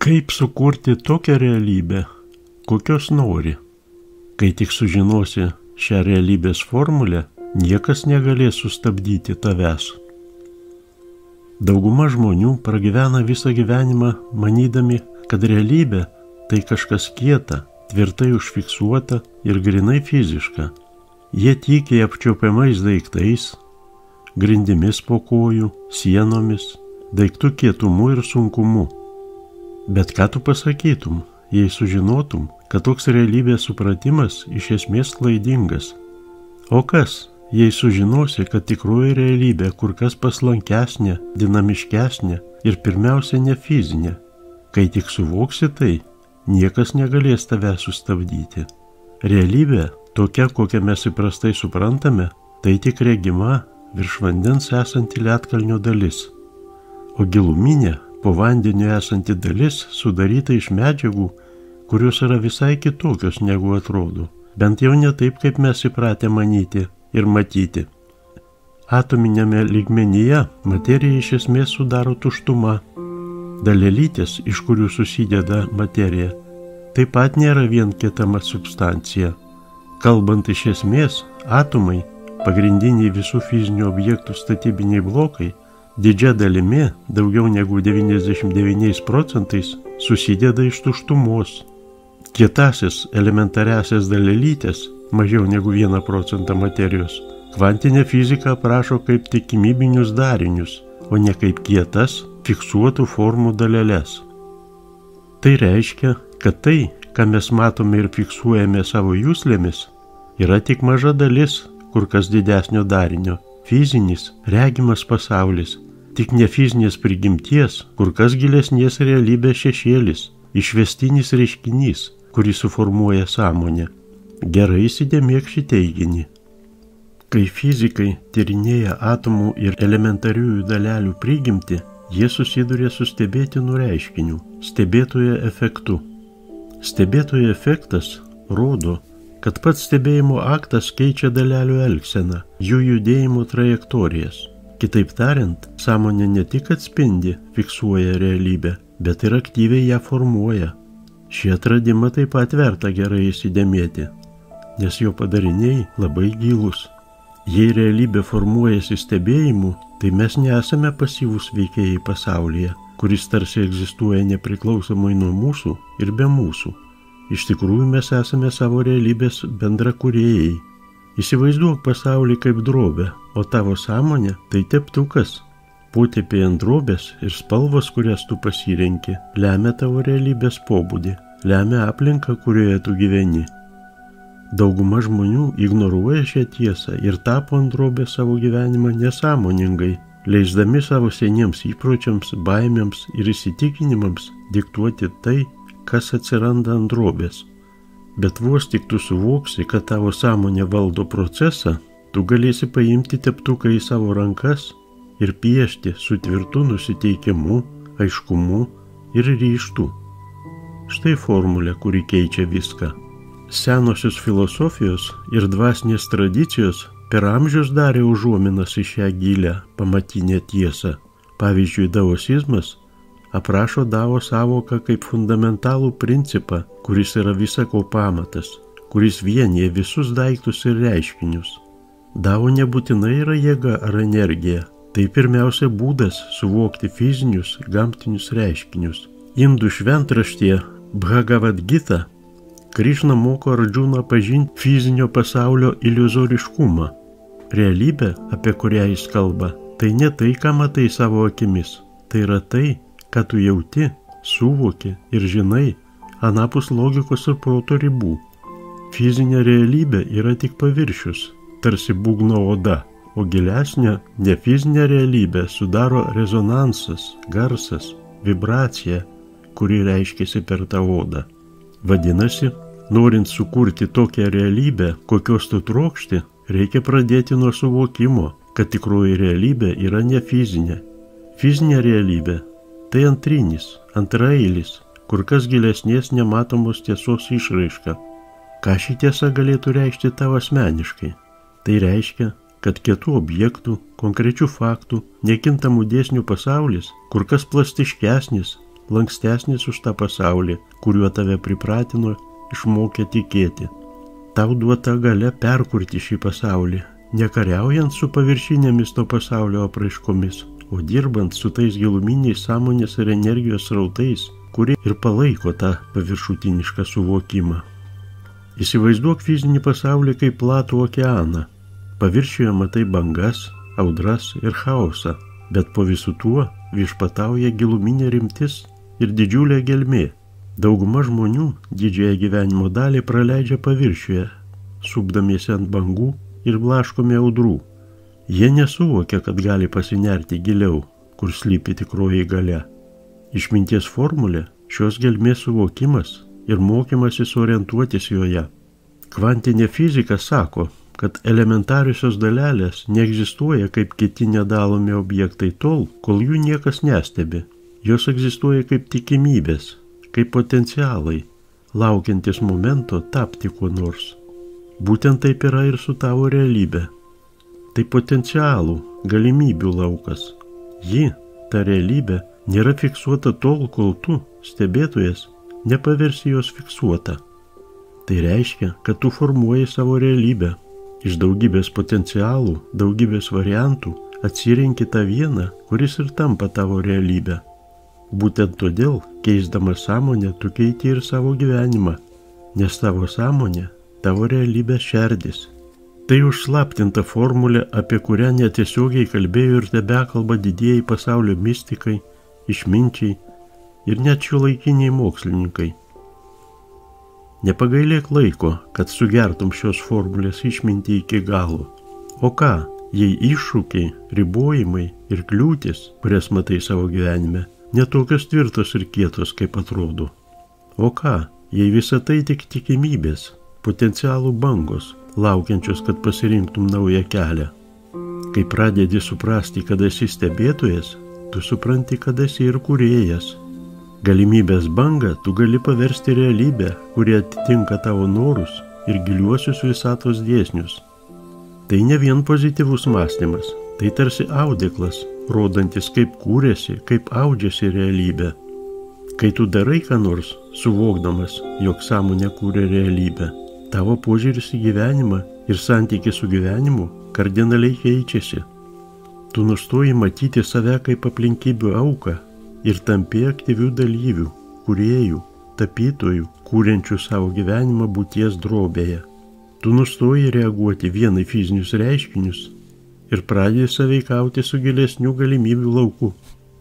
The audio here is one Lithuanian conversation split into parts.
Kaip sukurti tokią realybę, kokios nori? Kai tik sužinosi šią realybės formulę, niekas negalės sustabdyti tavęs. Dauguma žmonių pragyvena visą gyvenimą manydami, kad realybė tai kažkas kieta, tvirtai užfiksuota ir grinai fiziška. Jie tiki apčiuopiamais daiktais, grindimis po kojų, sienomis, daiktų kietumu ir sunkumu. Bet ką tu pasakytum, jei sužinotum, kad toks realybės supratimas iš esmės klaidingas? O kas, jei sužinosi, kad tikroji realybė kur kas paslankesnė, dinamiškesnė ir pirmiausia ne fizinė? Kai tik suvoksi tai, niekas negalės tave sustabdyti. Realybė, tokia, kokią mes įprastai suprantame, tai tik regima virš vandens esanti ledkalnio dalis. O giluminė, po vandeniu esanti dalis sudaryta iš medžiagų, kurios yra visai kitokios negu atrodo, bent jau ne taip, kaip mes įpratę manyti ir matyti. Atominėme lygmenyje materija iš esmės sudaro tuštuma. Dalelytės, iš kurių susideda materija, taip pat nėra vien kietama substancija. Kalbant iš esmės, atomai, pagrindiniai visų fizinių objektų statybiniai blokai, didžia dalimi, daugiau negu 99%, susideda iš tuštumos. Kietasis elementariasias dalelytės, mažiau negu 1% materijos, kvantinė fizika aprašo kaip tikimybinius darinius, o ne kaip kietas, fiksuotų formų daleles. Tai reiškia, kad tai, ką mes matome ir fiksuojame savo juslėmis, yra tik maža dalis, kur kas didesnio darinio. Fizinis, regimas pasaulis, tik ne fizinės prigimties, kur kas gilesnės realybės šešėlis, išvestinis reiškinys, kurį suformuoja sąmonė. Gerai įsidėmėk šį teiginį. Kai fizikai tyrinėja atomų ir elementariųjų dalelių prigimtį, jie susiduria su stebėtinu reiškiniu, stebėtojo efektu. Stebėtojo efektas rodo, kad pats stebėjimo aktas keičia dalelių elgseną, jų judėjimo trajektorijas. Kitaip tariant, sąmonė ne tik atspindi, fiksuoja realybę, bet ir aktyviai ją formuoja. Šį atradimą taip pat verta gerai įsidėmėti, nes jo padariniai labai gilūs. Jei realybė formuojasi stebėjimu, tai mes nesame pasyvūs veikėjai pasaulyje, kuris tarsi egzistuoja nepriklausomai nuo mūsų ir be mūsų. Iš tikrųjų mes esame savo realybės bendrakūrėjai. Įsivaizduok pasaulį kaip drobę, o tavo sąmonė tai teptukas. Potėpiai ant drobės ir spalvos, kurias tu pasirenki, lemia tavo realybės pobūdį, lemia aplinką, kurioje tu gyveni. Dauguma žmonių ignoruoja šią tiesą ir tapo ant drobės savo gyvenimą nesąmoningai, leisdami savo seniems įpročiams, baimėms ir įsitikinimams diktuoti tai, kas atsiranda ant drobės. Bet vos tik tu suvoksi, kad tavo sąmonė valdo procesą, tu galėsi paimti teptuką į savo rankas ir piešti su tvirtu nusiteikimu, aiškumu ir ryžtu. Štai formulė, kuri keičia viską. Senosios filosofijos ir dvasinės tradicijos per amžius darė užuominas į šią gilę, pamatinę tiesą. Pavyzdžiui, daosizmas aprašo Dao sąvoką kaip fundamentalų principą, kuris yra visako pamatas, kuris vienyje visus daiktus ir reiškinius. Dao nebūtinai yra jėga ar energija, tai pirmiausia būdas suvokti fizinius, gamtinius reiškinius. Indų šventraštyje Bhagavad Gita Krišna moko Ardžuną pažinti fizinio pasaulio iliuzoriškumą. Realybė, apie kurią jis kalba, tai ne tai, ką matai savo akimis, tai yra tai, ką tu jauti, suvoki ir žinai anapus logikos ir proto ribų. Fizinė realybė yra tik paviršius, tarsi būgno oda, o gilesnė nefizinė realybė sudaro rezonansas, garsas, vibracija, kuri reiškiasi per tą odą. Vadinasi, norint sukurti tokią realybę, kokios tu trokšti, reikia pradėti nuo suvokimo, kad tikroji realybė yra ne fizinė. Fizinė realybė tai antrinis, antraeilis, kur kas gilesnės nematomos tiesos išraiška. Ką ši tiesa galėtų reikšti tau asmeniškai? Tai reiškia, kad kietų objektų, konkrečių faktų, nekintamų dėsnių pasaulis kur kas plastiškesnis, lankstesnis už tą pasaulį, kuriuo tave pripratino, išmokė tikėti. Tau duota galia perkurti šį pasaulį, nekariaujant su paviršinėmis to pasaulio apraiškomis, o dirbant su tais giluminiais sąmonės ir energijos srautais, kurie ir palaiko tą paviršutinišką suvokimą. Įsivaizduok fizinį pasaulį kaip platų okeaną. Paviršiuje matai bangas, audras ir chaosą, bet po visų tuo viešpatauja giluminė rimtis ir didžiulė gelmė. Dauguma žmonių didžiąją gyvenimo dalį praleidžia paviršiuje, supdamiesi ant bangų ir blaškomi audrų. Jie nesuvokia, kad gali pasinerti giliau, kur slypi tikroji galia. Išminties formulė šios gelmės suvokimas ir mokymasis orientuotis joje. Kvantinė fizika sako, kad elementariusios dalelės neegzistuoja kaip kiti nedalomi objektai tol, kol jų niekas nestebi. Jos egzistuoja kaip tikimybės, kaip potencialai, laukiantis momento tapti kuo nors. Būtent taip yra ir su tavo realybė. Tai potencialų, galimybių laukas. Ji, ta realybė, nėra fiksuota tol, kol tu, stebėtojas, nepaversi jos fiksuota. Tai reiškia, kad tu formuoji savo realybę. Iš daugybės potencialų, daugybės variantų atsirenki tą vieną, kuris ir tampa tavo realybę. Būtent todėl, keisdamas sąmonę, tu keiti ir savo gyvenimą, nes tavo sąmonė, tavo realybė šerdis. Tai užslaptinta formulė, apie kurią netiesiogiai kalbėjo ir tebekalba didieji pasaulio mistikai, išminčiai ir net šiuolaikiniai mokslininkai. Nepagailėk laiko, kad sugertum šios formulės išmintį iki galo. O ką, jei iššūkiai, ribojimai ir kliūtis, kurias matai savo gyvenime, netokios tvirtos ir kietos, kaip atrodo? O ką, jei visa tai tik tikimybės, potencialų bangos, laukiančios, kad pasirinktum naują kelią? Kai pradedi suprasti, kad esi stebėtojas, tu supranti, kad esi ir kūrėjas. Galimybės bangą tu gali paversti realybę, kurie atitinka tavo norus ir giliuosius visatos dėsnius. Tai ne vien pozityvus mąstymas, tai tarsi audeklas, rodantis, kaip kūrėsi, kaip audžiasi realybė. Kai tu darai ką nors, suvokdamas, jog sąmonė kūrė realybę, tavo požiūris į gyvenimą ir santykis su gyvenimu kardinaliai keičiasi. Tu nustoji matyti save kaip aplinkybių auką ir tampi aktyvių dalyvių, kūrėjų, tapytojų, kūrenčių savo gyvenimą būties drobėje. Tu nustoji reaguoti vien į fizinius reiškinius ir pradedi sąveikauti su gilesnių galimybių lauku.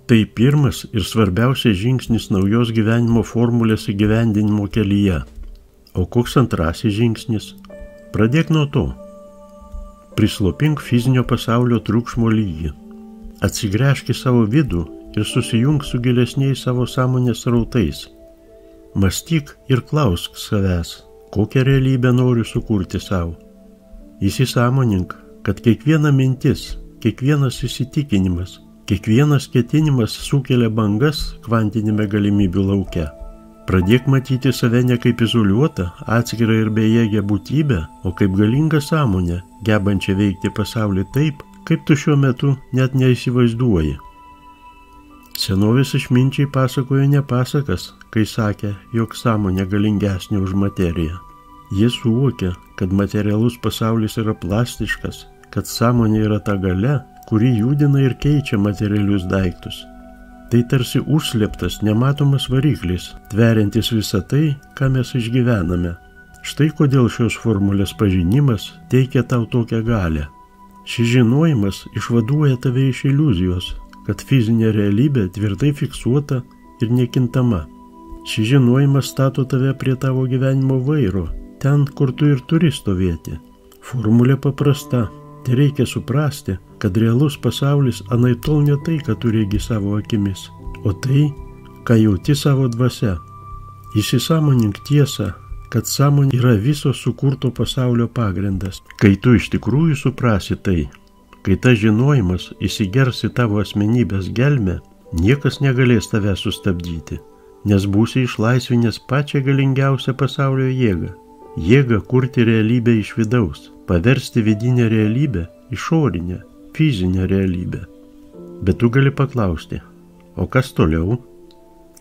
Tai pirmas ir svarbiausias žingsnis naujos gyvenimo formulės įgyvendinimo kelyje. O koks antrasis žingsnis? Pradėk nuo to. Prislopink fizinio pasaulio triukšmo lygį. Atsigręžk į savo vidų ir susijunk su gilesniais savo sąmonės srautais. Mąstyk ir klausk savęs, kokią realybę noriu sukurti savo. Įsisąmonink, kad kiekviena mintis, kiekvienas įsitikinimas, kiekvienas ketinimas sukelia bangas kvantinėme galimybių lauke. Pradėk matyti save ne kaip izoliuotą, atskirą ir bejėgę būtybę, o kaip galingą sąmonę, gebančią veikti pasaulį taip, kaip tu šiuo metu net neįsivaizduoji. Senovės išminčiai pasakojo ne pasakas, kai sakė, jog sąmonė galingesnė už materiją. Jie suvokė, kad materialus pasaulis yra plastiškas, kad sąmonė yra ta galia, kuri judina ir keičia materialius daiktus. Tai tarsi užslėptas, nematomas variklis, tveriantis visą tai, ką mes išgyvename. Štai kodėl šios formulės pažinimas teikia tau tokią galią. Šis žinojimas išvaduoja tave iš iliuzijos, kad fizinė realybė tvirtai fiksuota ir nekintama. Šis žinojimas stato tave prie tavo gyvenimo vairo, ten, kur tu ir turi stovėti. Formulė paprasta. Tai reikia suprasti, kad realus pasaulis anaiptol ne tai, ką tu regi savo akimis, o tai, ką jauti savo dvasia. Įsisąmonink tiesą, kad sąmonė yra viso sukurto pasaulio pagrindas. Kai tu iš tikrųjų suprasi tai, kai tas žinojimas įsigers į tavo asmenybės gelmę, niekas negalės tave sustabdyti, nes būsi išlaisvinęs pačią galingiausią pasaulio jėgą. Jėga kurti realybę iš vidaus, paversti vidinę realybę išorinę, fizinę realybę. Bet tu gali paklausti, o kas toliau?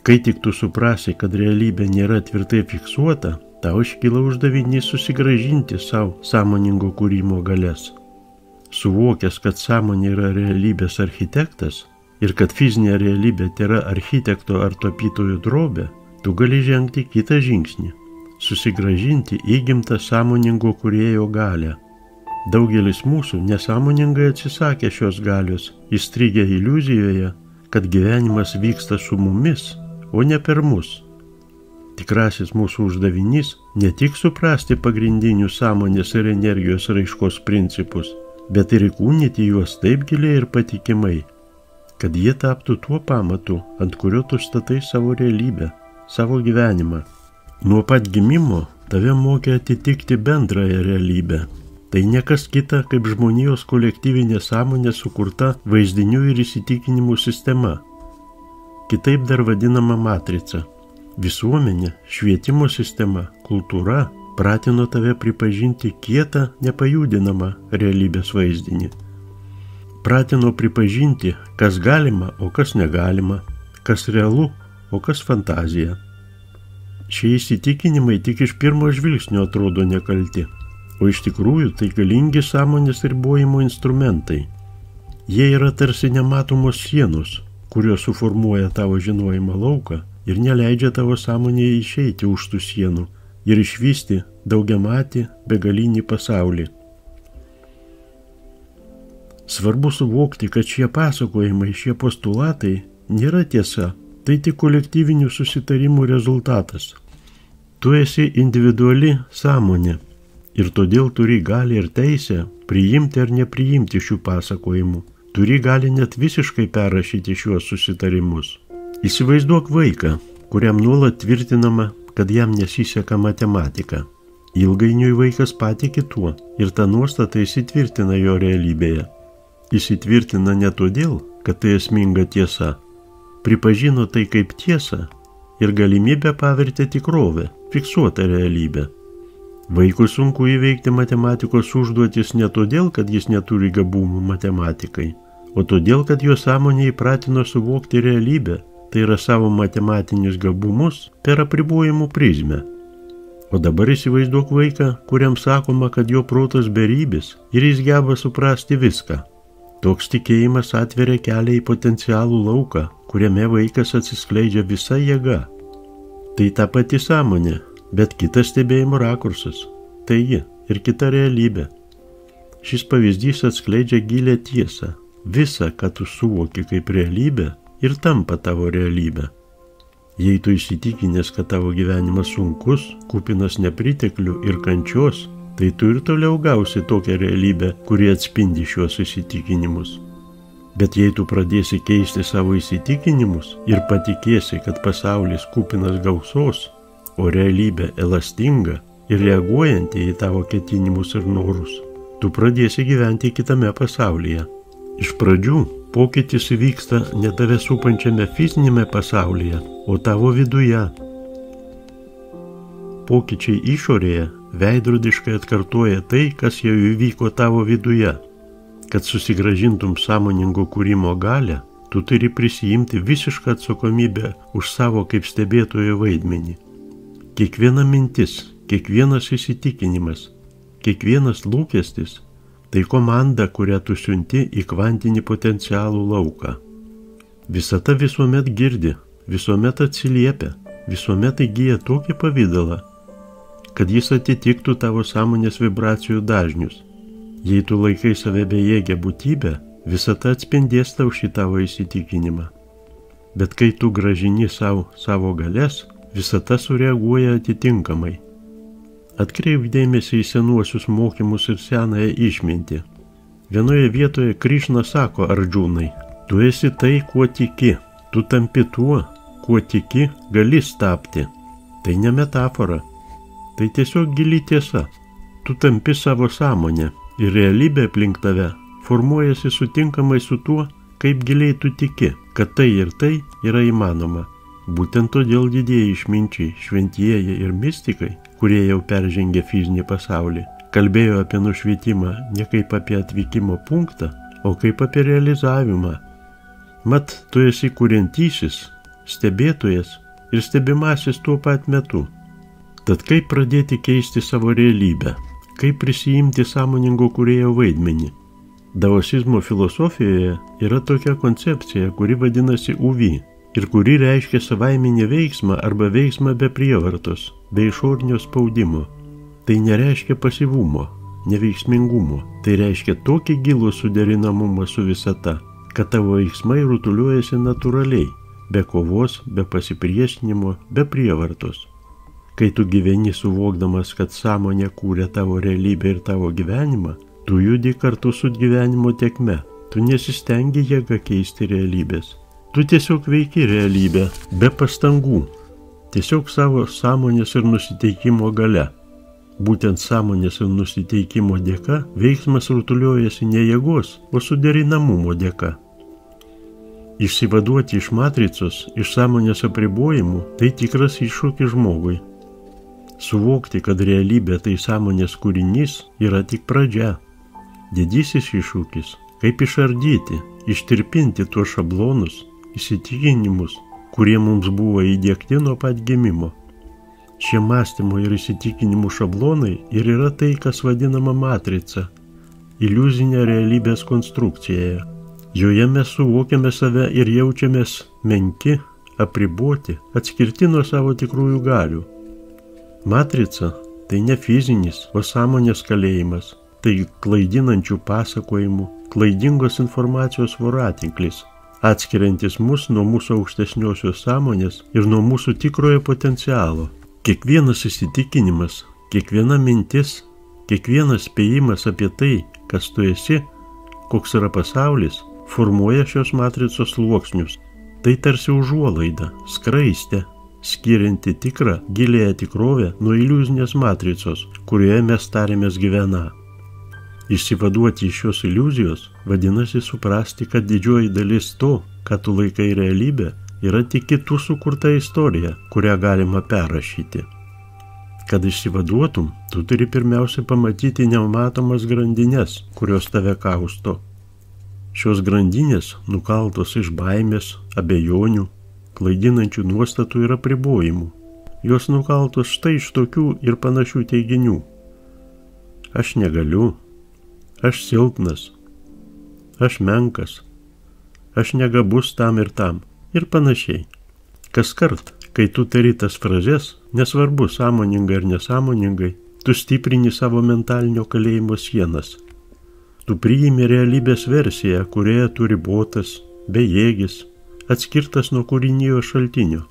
Kai tik tu suprasi, kad realybė nėra tvirtai fiksuota, tau iškyla uždavinys susigrąžinti savo sąmoningo kūrimo galias. Suvokęs, kad sąmonė yra realybės architektas ir kad fizinė realybė tėra architekto ar tapytojo drobė, tu gali žengti kitą žingsnį – susigrąžinti įgimtą sąmoningo kūrėjo galią. Daugelis mūsų nesąmoningai atsisakė šios galios, įstrigę iliuzijoje, kad gyvenimas vyksta su mumis, o ne per mus. Tikrasis mūsų uždavinys ne tik suprasti pagrindinius sąmonės ir energijos raiškos principus, bet ir įkūnyti juos taip giliai ir patikimai, kad jie taptų tuo pamatu, ant kurio tu statai savo realybę, savo gyvenimą. Nuo pat gimimo tave mokė atitikti bendrąją realybę. Tai niekas kita kaip žmonijos kolektyvinė sąmonė sukurta vaizdinių ir įsitikinimų sistema. Kitaip dar vadinama matrica. Visuomenė, švietimo sistema, kultūra pratino tave pripažinti kietą, nepajudinamą realybės vaizdinį. Pratino pripažinti, kas galima, o kas negalima, kas realu, o kas fantazija. Šie įsitikinimai tik iš pirmo žvilgsnio atrodo nekalti, o iš tikrųjų tai galingi sąmonės ribojimo instrumentai. Jie yra tarsi nematomos sienos, kurios suformuoja tavo žinojimo lauką ir neleidžia tavo sąmonėje išeiti už tų sienų ir išvysti daugiamatį begalinį pasaulį. Svarbu suvokti, kad šie pasakojimai, šie postulatai nėra tiesa, tai tik kolektyvinių susitarimų rezultatas. Tu esi individuali sąmonė ir todėl turi gali ir teisę priimti ar nepriimti šių pasakojimų. Turi gali net visiškai perrašyti šiuos susitarimus. Įsivaizduok vaiką, kuriam nuolat tvirtinama, kad jam nesiseka matematika. Ilgainiui vaikas patiki tuo ir ta nuostata įsitvirtina jo realybėje. Įsitvirtina ne todėl, kad tai esminga tiesa. Pripažino tai kaip tiesą ir galimybę pavertė tikrovę, fiksuotą realybę. Vaikui sunku įveikti matematikos užduotis ne todėl, kad jis neturi gabumų matematikai, o todėl, kad jo sąmonė įpratino suvokti realybę, tai yra savo matematinius gabumus per apribojimų prizmę. O dabar įsivaizduok vaiką, kuriam sakoma, kad jo protas beribis ir jis geba suprasti viską. Toks tikėjimas atveria kelią į potencialų lauką, kuriame vaikas atsiskleidžia visa jėga. Tai ta pati sąmonė, bet kitas stebėjimo rakursas, tai ji ir kita realybė. Šis pavyzdys atskleidžia gilią tiesą. Visa, ką tu suvoki kaip realybė, ir tampa tavo realybė. Jei tu įsitikinęs, kad tavo gyvenimas sunkus, kupinas nepriteklių ir kančios, tai tu ir toliau gausi tokią realybę, kuri atspindi šiuos įsitikinimus. Bet jei tu pradėsi keisti savo įsitikinimus ir patikėsi, kad pasaulis kupinas gausos, o realybė elastinga ir reaguojanti į tavo ketinimus ir norus, tu pradėsi gyventi kitame pasaulyje. Iš pradžių pokytis įvyksta ne tave supančiame fizinėme pasaulyje, o tavo viduje. Pokyčiai išorėje veidrodiškai atkartoja tai, kas jau įvyko tavo viduje. Kad susigrąžintum sąmoningo kūrimo galią, tu turi prisijimti visišką atsakomybę už savo kaip stebėtojo vaidmenį. Kiekviena mintis, kiekvienas įsitikinimas, kiekvienas lūkestis – tai komanda, kurią tu siunti į kvantinį potencialų lauką. Visata visuomet girdi, visuomet atsiliepia, visuomet įgyja tokį pavydalą, kad jis atitiktų tavo sąmonės vibracijų dažnius. Jei tu laikai save bejėgę būtybę, visata atspindės tau šį tavo įsitikinimą. Bet kai tu grąžini savo galias, visata sureaguoja atitinkamai. Atkreip dėmesį į senuosius mokymus ir senąją išmintį. Vienoje vietoje Krišna sako Ardžūnai, tu esi tai, kuo tiki, tu tampi tuo, kuo tiki, gali tapti. Tai ne metafora, tai tiesiog gili tiesa. Tu tampi savo sąmonę ir realybė aplink tave formuojasi sutinkamai su tuo, kaip giliai tu tiki, kad tai ir tai yra įmanoma. Būtent todėl didieji išminčiai, šventieji ir mistikai, kurie jau peržengė fizinį pasaulį, kalbėjo apie nušvietimą ne kaip apie atvykimo punktą, o kaip apie realizavimą. Mat, tu esi kuriantysis, stebėtojas ir stebimasis tuo pat metu. Tad kaip pradėti keisti savo realybę? Kaip prisijimti sąmoningo kūrėjo vaidmenį? Daosizmo filosofijoje yra tokia koncepcija, kuri vadinasi UV ir kuri reiškia savaiminį veiksmą arba veiksmą be prievartos, be išorinio spaudimo. Tai nereiškia pasyvumo, neveiksmingumo. Tai reiškia tokį gilų suderinamumą su visata, kad tavo veiksmai rutuliuojasi natūraliai, be kovos, be pasipriešinimo, be prievartos. Kai tu gyveni suvokdamas, kad sąmonė kūrė tavo realybę ir tavo gyvenimą, tu judi kartu su gyvenimo tėkme. Tu nesistengi jėga keisti realybės. Tu tiesiog veiki realybę, be pastangų. Tiesiog savo sąmonės ir nusiteikimo gale. Būtent sąmonės ir nusiteikimo dėka veiksmas rutuliuojasi ne jėgos, o suderinamumo dėka. Išsivaduoti iš matricos, iš sąmonės apribojimų, tai tikras iššūkis žmogui. Suvokti, kad realybė tai sąmonės kūrinys, yra tik pradžia. Didysis iššūkis, kaip išardyti, ištirpinti tuos šablonus, įsitikinimus, kurie mums buvo įdiegti nuo pat gimimo. Šie mąstymo ir įsitikinimų šablonai ir yra tai, kas vadinama matrica, iliuzinė realybės konstrukcijoje. Joje mes suvokiame save ir jaučiamės menki, apriboti, atskirti nuo savo tikrųjų galių. Matrica tai ne fizinis, o sąmonės kalėjimas, tai klaidinančių pasakojimų, klaidingos informacijos voratinklis, atskiriantis mus nuo mūsų aukštesniosios sąmonės ir nuo mūsų tikrojo potencialo. Kiekvienas įsitikinimas, kiekviena mintis, kiekvienas spėjimas apie tai, kas tu esi, koks yra pasaulis, formuoja šios matricos sluoksnius. Tai tarsi užuolaida, skraistė, skirianti tikrą, gilėją tikrovę nuo iliuzinės matricos, kurioje mes tarėmės gyveną. Išsivaduoti iš šios iliuzijos vadinasi suprasti, kad didžioji dalis to, ką tu laikai realybė, yra tik kitų sukurta istorija, kurią galima perrašyti. Kad išsivaduotum, tu turi pirmiausia pamatyti nematomas grandines, kurios tave kausto. Šios grandinės nukaltos iš baimės, abejonių, klaidinančių nuostatų ir apribojimų. Jos nukaltos štai iš tokių ir panašių teiginių. Aš negaliu, aš silpnas, aš menkas, aš negabus tam ir panašiai. Kaskart, kai tu tari tas frazes, nesvarbu sąmoningai ar nesąmoningai, tu stiprini savo mentalinio kalėjimo sienas. Tu priimi realybės versiją, kurioje tu ribotas, bejėgis, atskirtas nuo kūrinijos šaltinio.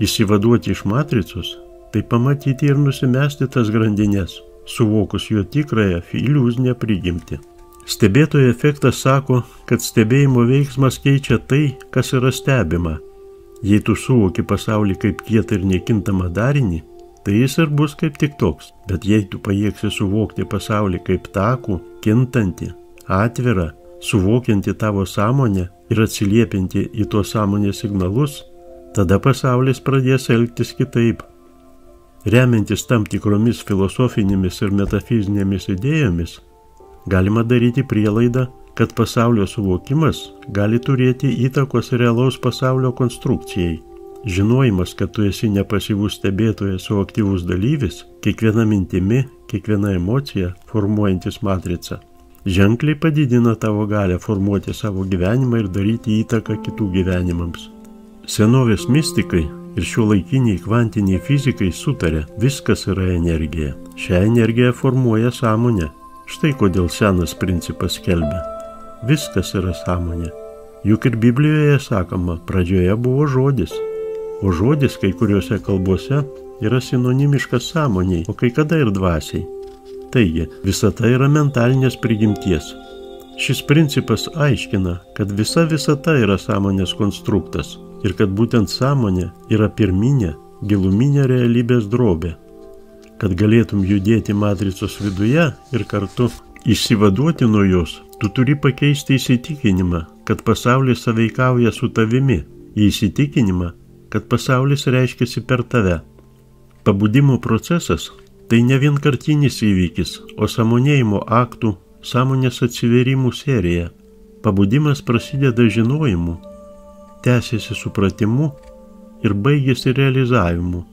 Išsivaduoti iš matricos, tai pamatyti ir nusimesti tas grandines, suvokus jo tikrąją iliuzinę prigimtį. Stebėtojo efektas sako, kad stebėjimo veiksmas keičia tai, kas yra stebima. Jei tu suvoki pasaulį kaip kietą ir nekintamą darinį, tai jis ir bus kaip tik toks. Bet jei tu pajėgsi suvokti pasaulį kaip takų, kintantį, atvirą, suvokianti tavo sąmonę ir atsiliepianti į tuos sąmonės signalus, tada pasaulis pradės elgtis kitaip. Remiantis tam tikromis filosofinėmis ir metafizinėmis idėjomis, galima daryti prielaidą, kad pasaulio suvokimas gali turėti įtakos realaus pasaulio konstrukcijai. Žinojimas, kad tu esi ne pasyvus stebėtojas, o aktyvus dalyvis, kiekviena mintimi, kiekviena emocija formuojantis matricą, ženkliai padidina tavo galę formuoti savo gyvenimą ir daryti įtaką kitų gyvenimams. Senovės mistikai ir šiuolaikiniai kvantiniai fizikai sutarė, viskas yra energija. Šią energiją formuoja sąmonė. Štai kodėl senas principas skelbia. Viskas yra sąmonė. Juk ir Biblijoje sakoma, pradžioje buvo žodis. O žodis kai kuriuose kalbose yra sinonimiškas sąmoniai, o kai kada ir dvasiai. Taigi, visata yra mentalinės prigimties. Šis principas aiškina, kad visa visata yra sąmonės konstruktas ir kad būtent sąmonė yra pirminė, giluminė realybės drobė. Kad galėtum judėti matricos viduje ir kartu išsivaduoti nuo jos, tu turi pakeisti įsitikinimą, kad pasaulis sąveikauja su tavimi, į įsitikinimą, kad pasaulis reiškiasi per tave. Pabudimo procesas tai ne vienkartinis įvykis, o sąmonėjimo aktų, sąmonės atsiverimų serija. Pabudimas prasideda žinojimu, tęsiasi supratimu ir baigėsi realizavimu.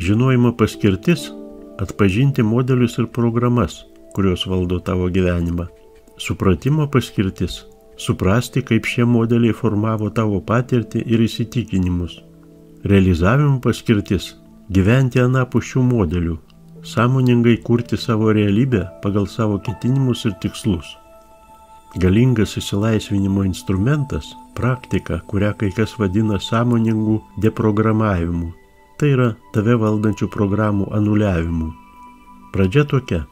Žinojimo paskirtis – atpažinti modelius ir programas, kurios valdo tavo gyvenimą. Supratimo paskirtis – suprasti, kaip šie modeliai formavo tavo patirtį ir įsitikinimus. Realizavimo paskirtis – gyventi anapus šių modelių, sąmoningai kurti savo realybę pagal savo ketinimus ir tikslus. Galingas išsilaisvinimo instrumentas – praktika, kurią kai kas vadina sąmoningų deprogramavimu. Tai yra tave valdančių programų anuliavimu. Pradžia tokia.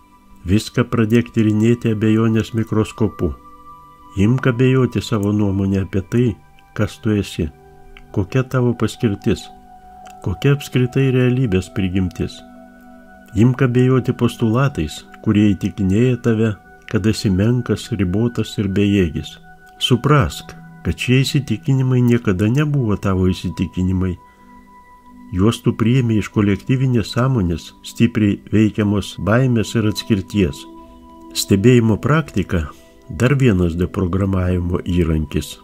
Viską pradėk tyrinėti abejonės mikroskopu. Imk abejoti savo nuomonę apie tai, kas tu esi, kokia tavo paskirtis, kokia apskritai realybės prigimtis. Imk abejoti postulatais, kurie įtikinėja tave, kad esi menkas, ribotas ir bejėgis. Suprask, kad šie įsitikinimai niekada nebuvo tavo įsitikinimai. Juos tu priėmė iš kolektyvinės sąmonės, stipriai veikiamos baimės ir atskirties. Stebėjimo praktika – dar vienas deprogramavimo įrankis.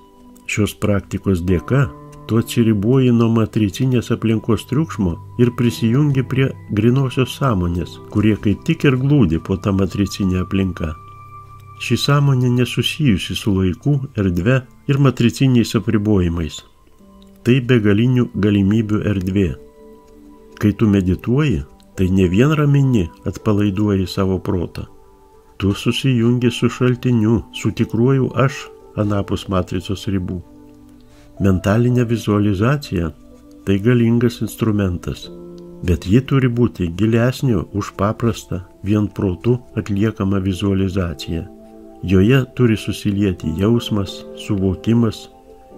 Šios praktikos dėka tu atsiriboji nuo matricinės aplinkos triukšmo ir prisijungi prie grinosios sąmonės, kurie kaip tik ir glūdi po tą matricinę aplinką. Ši sąmonė nesusijusi su laiku, erdve ir matriciniais apribojimais. Tai begalinių galimybių erdvė. Kai tu medituoji, tai ne vien ramini atpalaiduoji savo protą. Tu susijungi su šaltiniu, su tikruoju aš anapus matricos ribų. Mentalinė vizualizacija – tai galingas instrumentas, bet ji turi būti gilesnio už paprastą vien protu atliekamą vizualizaciją. Joje turi susilieti jausmas, suvokimas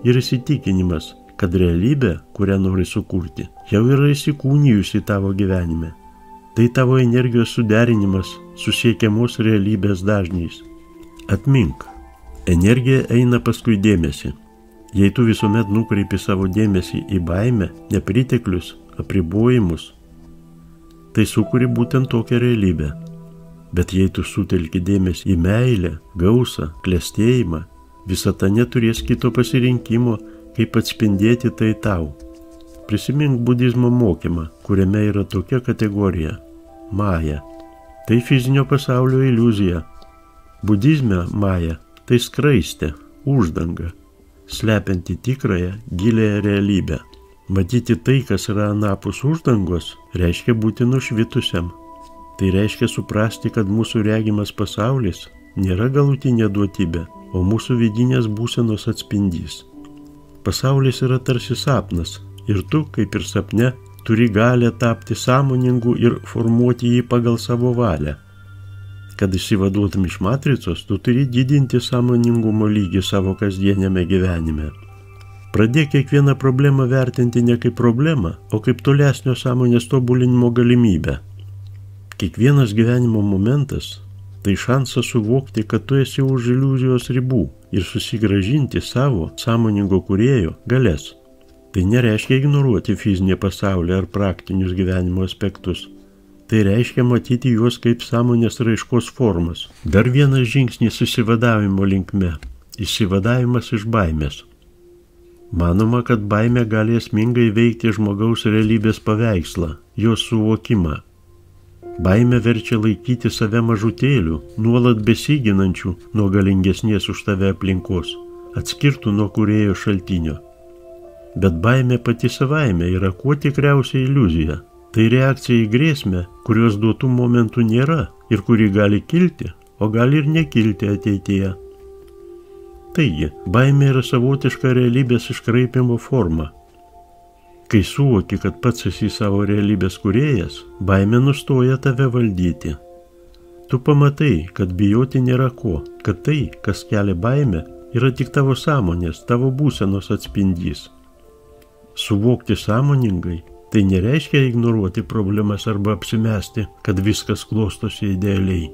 ir įsitikinimas, kad realybė, kurią nori sukurti, jau yra įsikūnijusi tavo gyvenime. Tai tavo energijos suderinimas su siekiamos realybės dažniais. Atmink, energija eina paskui dėmesį. Jei tu visuomet nukreipi savo dėmesį į baimę, nepriteklius, apribojimus, tai sukuri būtent tokią realybę. Bet jei tu sutelki dėmesį į meilę, gausą, klestėjimą, visata neturės kito pasirinkimo, kaip atspindėti tai tau. Prisimink budizmo mokymą, kuriame yra tokia kategorija – maja. Tai fizinio pasaulio iliuzija. Budizme maja – tai skraistė, uždanga, slepianti tikrąją, gilėją realybę. Matyti tai, kas yra anapus uždangos, reiškia būti nušvitusiam. Tai reiškia suprasti, kad mūsų regimas pasaulis nėra galutinė duotybė, o mūsų vidinės būsenos atspindys. Pasaulis yra tarsi sapnas ir tu, kaip ir sapne, turi galę tapti sąmoningu ir formuoti jį pagal savo valią. Kad išsivaduotum iš matricos, tu turi didinti sąmoningumo lygį savo kasdienėme gyvenime. Pradėk kiekvieną problemą vertinti ne kaip problemą, o kaip tolesnio sąmonės tobulinimo galimybę. Kiekvienas gyvenimo momentas – tai šansas suvokti, kad tu esi už iliuzijos ribų ir susigrąžinti savo sąmoningo kūrėjo galias. Tai nereiškia ignoruoti fizinį pasaulį ar praktinius gyvenimo aspektus. Tai reiškia matyti juos kaip sąmonės raiškos formas. Dar vienas žingsnis išsivadavimo linkme – išsivadavimas iš baimės. Manoma, kad baimė gali esmingai veikti žmogaus realybės paveikslą, jos suvokimą. Baimė verčia laikyti save mažutėlių, nuolat besiginančių nuo galingesnės už tave aplinkos, atskirtų nuo kūrėjo šaltinio. Bet baimė pati savaime yra kuo tikriausia iliuzija. Tai reakcija į grėsmę, kurios duotų momentų nėra ir kuri gali kilti, o gali ir nekilti ateityje. Taigi, baimė yra savotiška realybės iškraipimo forma. Kai suvoki, kad pats esi savo realybės kūrėjas, baimė nustoja tave valdyti. Tu pamatai, kad bijoti nėra ko, kad tai, kas kelia baimę, yra tik tavo sąmonės, tavo būsenos atspindys. Suvokti sąmoningai – tai nereiškia ignoruoti problemas arba apsimesti, kad viskas klostosi idealiai.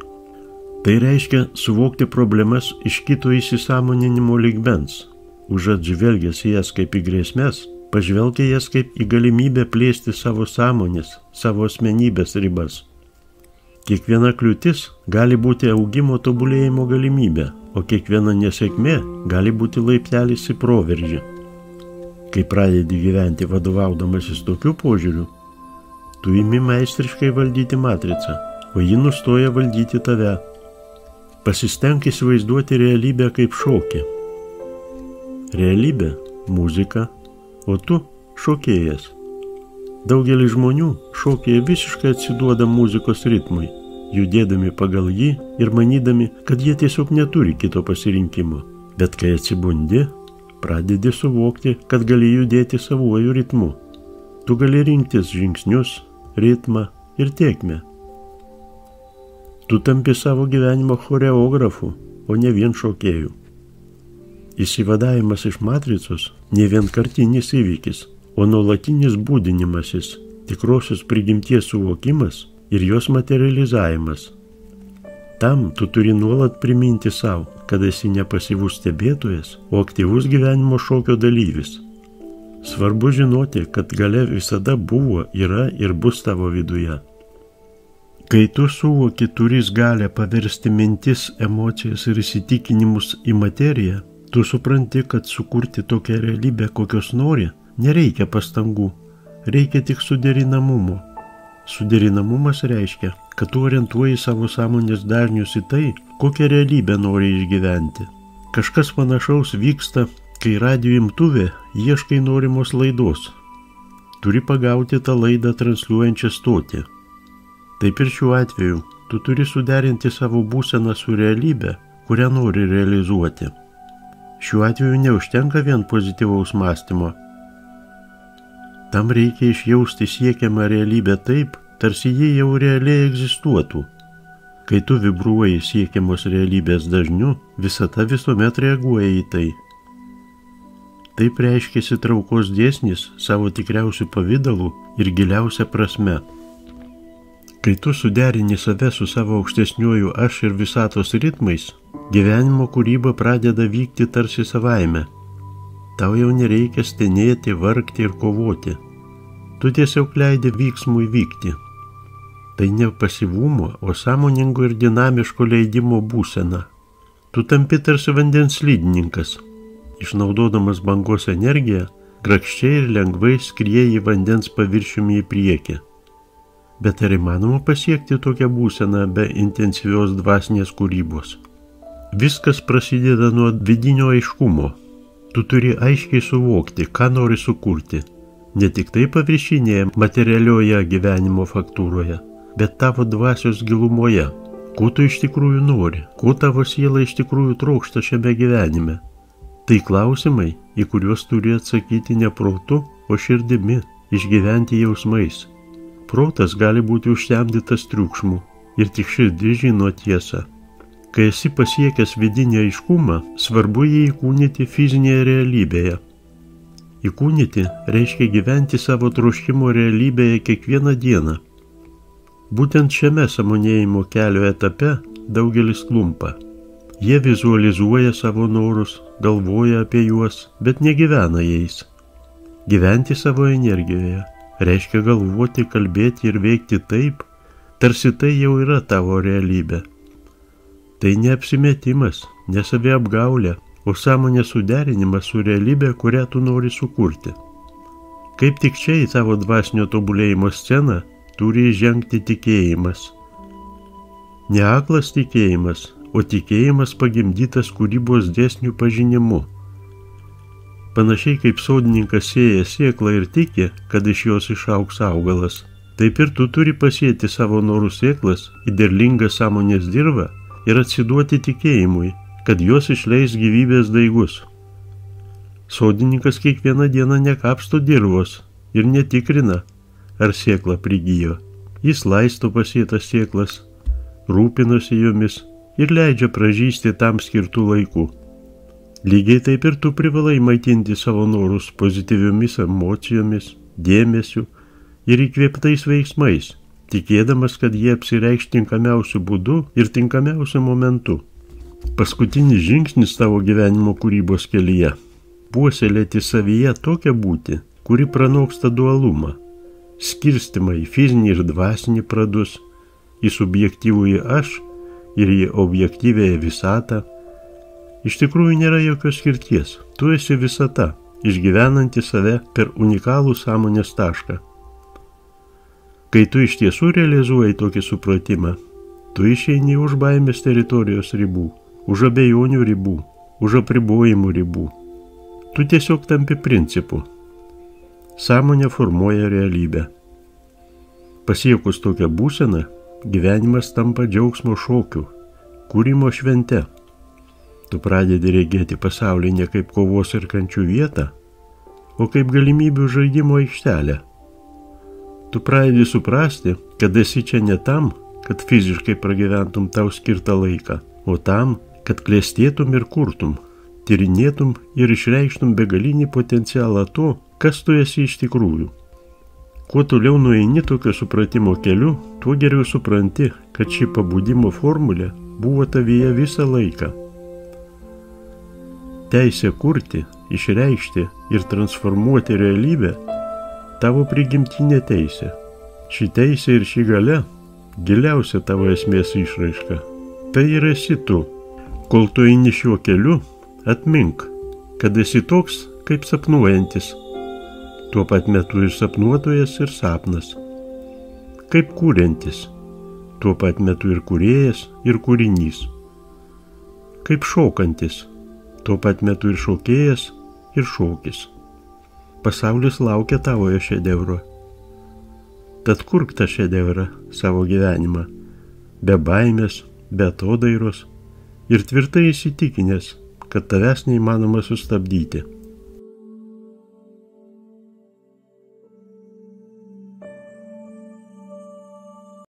Tai reiškia suvokti problemas iš kito įsisąmoninimo lygmens, užuot žvelgęs į jas kaip į grėsmes, pažvelgia jas kaip į galimybę plėsti savo sąmonės, savo asmenybės ribas. Kiekviena kliūtis gali būti augimo tobulėjimo galimybė, o kiekviena nesėkmė gali būti laiptelis į proveržį. Kai pradedi gyventi vadovaudamasis tokiu požiūriu, tu imi meistriškai valdyti matricą, o ji nustoja valdyti tave. Pasistenk įsivaizduoti realybę kaip šokį. Realybė – muzika, o tu – šokėjas. Daugelis žmonių šokėje visiškai atsiduoda muzikos ritmui, judėdami pagal jį ir manydami, kad jie tiesiog neturi kito pasirinkimo. Bet kai atsibundi, pradedi suvokti, kad gali judėti savuoju ritmu. Tu gali rinktis žingsnius, ritmą ir tėkmę. Tu tampi savo gyvenimo choreografu, o ne vien šokėjų. Išsivadavimas iš matricos ne vienkartinis įvykis, o nuolatinis būdinimasis, tikrosios prigimties suvokimas ir jos materializavimas. Tam tu turi nuolat priminti savo, kad esi ne pasyvus stebėtojas, o aktyvus gyvenimo šokio dalyvis. Svarbu žinoti, kad galia visada buvo, yra ir bus tavo viduje. Kai tu suvoki turys galę paversti mintis, emocijas ir įsitikinimus į materiją, tu supranti, kad sukurti tokią realybę, kokios nori, nereikia pastangų, reikia tik suderinamumo. Suderinamumas reiškia, kad tu orientuoji savo sąmonės dažnius į tai, kokią realybę nori išgyventi. Kažkas panašaus vyksta, kai radijo imtuvė ieškai norimos laidos. Turi pagauti tą laidą transliuojančią stotį. Taip ir šiuo atveju tu turi suderinti savo būseną su realybė, kurią nori realizuoti. Šiuo atveju neužtenka vien pozityvaus mąstymo. Tam reikia išjausti siekiamą realybę taip, tarsi ji jau realiai egzistuotų. Kai tu vibruoji siekiamos realybės dažniu, visata visuomet reaguoja į tai. Taip reiškiasi traukos dėsnis savo tikriausių pavidalų ir giliausia prasme. Kai tu suderini save su savo aukštesniuoju aš ir visatos ritmais, gyvenimo kūryba pradeda vykti tarsi savaime. Tau jau nereikia stenėti, vargti ir kovoti. Tu tiesiog leidi vyksmui vykti. Tai ne pasyvumo, o sąmoningo ir dinamiško leidimo būsena. Tu tampi tarsi vandens slidininkas. Išnaudodamas bangos energiją, grakščiai ir lengvai skrieji vandens paviršiumi į priekį. Bet ar įmanoma pasiekti tokią būseną be intensyvios dvasinės kūrybos? Viskas prasideda nuo vidinio aiškumo. Tu turi aiškiai suvokti, ką nori sukurti. Ne tik tai paviršinėje materialioje gyvenimo faktūroje, bet tavo dvasios gilumoje. Ko tu iš tikrųjų nori, ko tavo siela iš tikrųjų trokšta šiame gyvenime. Tai klausimai, į kuriuos turi atsakyti ne protu, o širdimi, išgyventi jausmais. Protas gali būti užtemdytas triukšmu ir tik širdis žino tiesą. Kai esi pasiekęs vidinį aiškumą, svarbu jį įkūnyti fizinėje realybėje. Įkūnyti reiškia gyventi savo troškimo realybėje kiekvieną dieną. Būtent šiame sąmonėjimo kelio etape daugelis klumpa. Jie vizualizuoja savo norus, galvoja apie juos, bet negyvena jais. Gyventi savo energijoje reiškia galvoti, kalbėti ir veikti taip, tarsi tai jau yra tavo realybė. Tai neapsimetimas, ne saviapgaulė, o sąmonės suderinimas su realybė, kurią tu nori sukurti. Kaip tik čia į tavo dvasinio tobulėjimo sceną turi įžengti tikėjimas. Ne aklas tikėjimas, o tikėjimas pagimdytas kūrybos dėsnių pažinimu. Panašiai kaip sodininkas sėja sėklą ir tiki, kad iš jos išaugs augalas, taip ir tu turi pasėti savo norų sėklas į derlingą sąmonės dirvą ir atsiduoti tikėjimui, kad jos išleis gyvybės daigus. Sodininkas kiekvieną dieną nekapsto dirvos ir netikrina, ar sėkla prigijo. Jis laisto pasėtas sėklas, rūpinosi jomis ir leidžia pražysti tam skirtų laikų. Lygiai taip ir tu privalai maitinti savo norus pozityviomis emocijomis, dėmesiu ir įkvėptais veiksmais, tikėdamas, kad jie apsireikš tinkamiausiu būdu ir tinkamiausiu momentu. Paskutinis žingsnis tavo gyvenimo kūrybos kelyje – puoselėti savyje tokią būtį, kuri pranoksta dualumą, skirstimą į fizinį ir dvasinį pradus, į subjektyvųjį aš ir į objektyvėją visatą. Iš tikrųjų nėra jokios skirties, tu esi visata, išgyvenanti save per unikalų sąmonės tašką. Kai tu iš tiesų realizuoji tokį supratimą, tu išeini už baimės teritorijos ribų, už abejonių ribų, už apribojimų ribų. Tu tiesiog tampi principu. Sąmonė formuoja realybę. Pasiekus tokią būseną, gyvenimas tampa džiaugsmo šokiu, kūrimo švente. Tu pradedi regėti pasaulį ne kaip kovos ir kančių vietą, o kaip galimybių žaidimo aikštelę. Tu pradedi suprasti, kad esi čia ne tam, kad fiziškai pragyventum tau skirtą laiką, o tam, kad klestėtum ir kurtum, tyrinėtum ir išreikštum begalinį potencialą to, kas tu esi iš tikrųjų. Kuo toliau nueini tokio supratimo keliu, tuo geriau supranti, kad ši pabudimo formulė buvo tavyje visą laiką. Teisė kurti, išreikšti ir transformuoti realybę tavo prigimtinė teisė. Ši teisė ir ši galia giliausia tavo esmės išraiška. Tai ir esi tu. Kol tu eini šiuo keliu, atmink, kad esi toks kaip sapnuojantis. Tuo pat metu ir sapnuotojas ir sapnas. Kaip kūriantis, tuo pat metu ir kūrėjas ir kūrinys. Kaip šokantis, tuo pat metu ir šokėjas ir šokis. Pasaulis laukia tavojo šedevro. Tad kurk tą šedevrą savo gyvenimą, be baimės, be atodairos ir tvirtai įsitikinęs, kad tavęs neįmanoma sustabdyti.